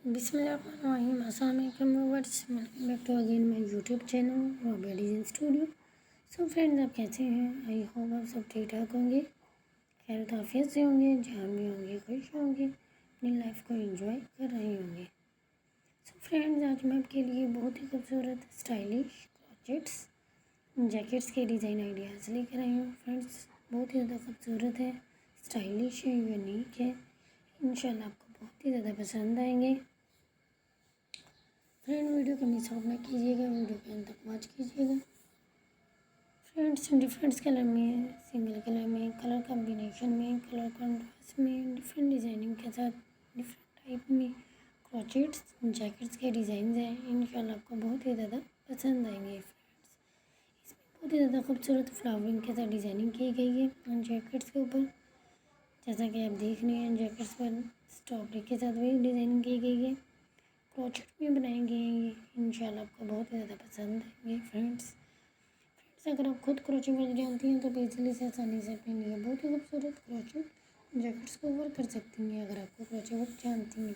बिस्मिल्लाहिर्रहमानिर्रहीम। अस्सलाम वालेकुम viewers, welcome back to again my YouTube channel Rabia design studio. So friends, आप कैसे हैं? आई होप आप सब ठीक ठाक होंगे, खैर आफियत से होंगे, जहाँ भी होंगे खुश होंगे, अपनी लाइफ को एंजॉय कर रहे होंगे। सो फ्रेंड्स, आज मैं आपके लिए बहुत ही खूबसूरत स्टाइलिश क्रॉचेट्स जैकेट्स के डिज़ाइन आइडियाज़ लेकर आई हूँ। फ्रेंड्स, बहुत ही ज़्यादा खूबसूरत है, स्टाइलिश है, यूनिक है। इंशाल्लाह आपको बहुत ही ज़्यादा पसंद आएंगे। फ्रेंड, वीडियो को मिस आउट ना कीजिएगा, वीडियो के अंत तक वॉच कीजिएगा। फ्रेंड्स, डिफरेंट कलर में, सिंगल कलर में, कलर कॉम्बिनेशन में, कलर कॉन्ट्रास्ट में, डिफरेंट डिज़ाइनिंग के साथ डिफरेंट टाइप में क्रॉचेट्स जैकेट्स के डिज़ाइन हैं। इंशाल्लाह आपको बहुत ही ज़्यादा पसंद आएंगे। फ्रेंड्स, इसमें बहुत ही ज़्यादा खूबसूरत फ्लावरिंग के साथ डिज़ाइनिंग की गई है जैकेट्स के ऊपर। जैसा कि आप देख रहे हैं, जैकेट्स पर स्ट्रॉबेरी के साथ भी डिज़ाइनिंग की गई है। क्रॉचेट में बनाए गए हैं ये, इंशाल्लाह आपको बहुत ही ज़्यादा पसंद आएंगे। फ्रेंड्स, अगर आप खुद क्रोचेट वर्क जानती हैं तो इजीली से आसानी से अपने लिए बहुत ही खूबसूरत क्रोचेट जैकेट्स को वर्क कर सकती हैं। अगर आपको क्रोचेट वर्क जानती हैं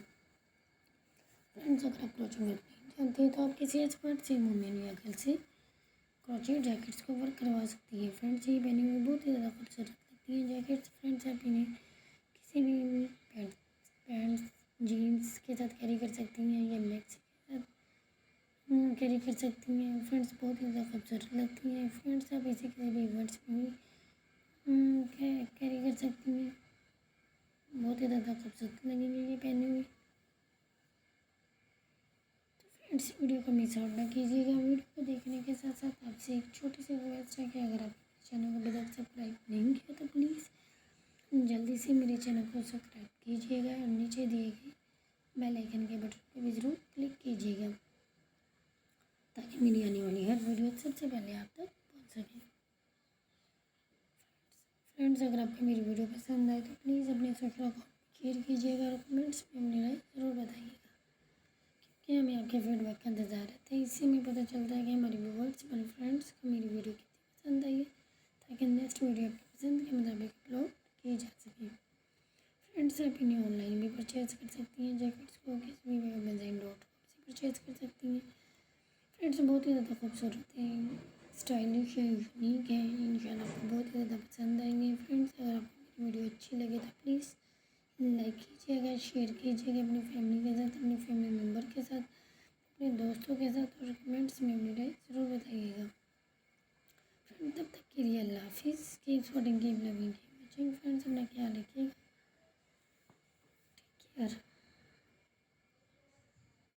फ्रेंड्स, अगर आप क्रोचेट वर्क नहीं जानती हैं तो आप किसी एक्सपर्ट से वुमेन या गर्ल से क्रोचेट जैकेट्स को वर्क करवा सकती है। फ्रेंड्स, ये पहनी हुई बहुत ही ज़्यादा खूबसूरत लगती हैं जैकेट्स। फ्रेंड्स, आप इन्हें किसी भी पैंट्स जीन्स के साथ कैरी कर सकती हैं या मैक्सी के साथ कैरी कर सकती हैं। फ्रेंड्स, बहुत ही ज़्यादा खूबसूरत लगती हैं। फ्रेंड्स, आप इसे किसी भी इवेंट्स में भी कैरी कर सकती हैं, बहुत ही ज़्यादा खूबसूरत लगेंगे ये पहनी हुई। तो फ्रेंड्स, वीडियो को मिस आउट ना कीजिएगा। वीडियो को देखने के साथ साथ आपसे एक छोटी सी रिक्वेस्ट है कि अगर आप चैनल को अभी तक सब्सक्राइब नहीं किया तो प्लीज़ जल्दी से मेरे चैनल को सब्सक्राइब कीजिएगा और नीचे दिए गए बेल आइकन के बटन पर भी ज़रूर क्लिक कीजिएगा ताकि मेरी आने वाली हर वीडियो सबसे पहले आप तक पहुंच सके। फ्रेंड्स, अगर आपको मेरी वीडियो पसंद आए तो प्लीज़ अपने सोशल अकाउंट शेयर कीजिएगा और कमेंट्स में अपनी राय ज़रूर बताइएगा, क्योंकि हमें आपके फीडबैक का इंतज़ार रहता है। इससे हमें पता चलता है कि हमारे व्यूअर्स और फ्रेंड्स को मेरी वीडियो कितनी पसंद आई है, ताकि नेक्स्ट वीडियो आपकी पसंद के मुताबिक अपलोड की जा सके। फ्रेंड्स, आप इन्हें ऑनलाइन भी परचेज़ कर सकती हैं, जैकेट्स को किसी भी Amazon.com से परचेज़ कर सकती हैं। फ्रेंड्स, बहुत ही ज़्यादा खूबसूरत है, स्टाइलिश है, यूनिक है। इंशाल्लाह आपको बहुत ही ज़्यादा पसंद आएंगे। फ्रेंड्स, अगर आपको मेरी वीडियो अच्छी लगे तो प्लीज़ लाइक कीजिएगा, शेयर कीजिएगा अपनी फैमिली के साथ, अपनी फैमिली मेम्बर के साथ, अपने दोस्तों के साथ, और कमेंट्स में अपनी राय ज़रूर बताइएगा। फ्रेंड्स, तब तक के लिए अल्लाह हाफिज़। Keep supporting, keep loving, keep watching. Friends, अपना ख्याल रखिएगा। Take care.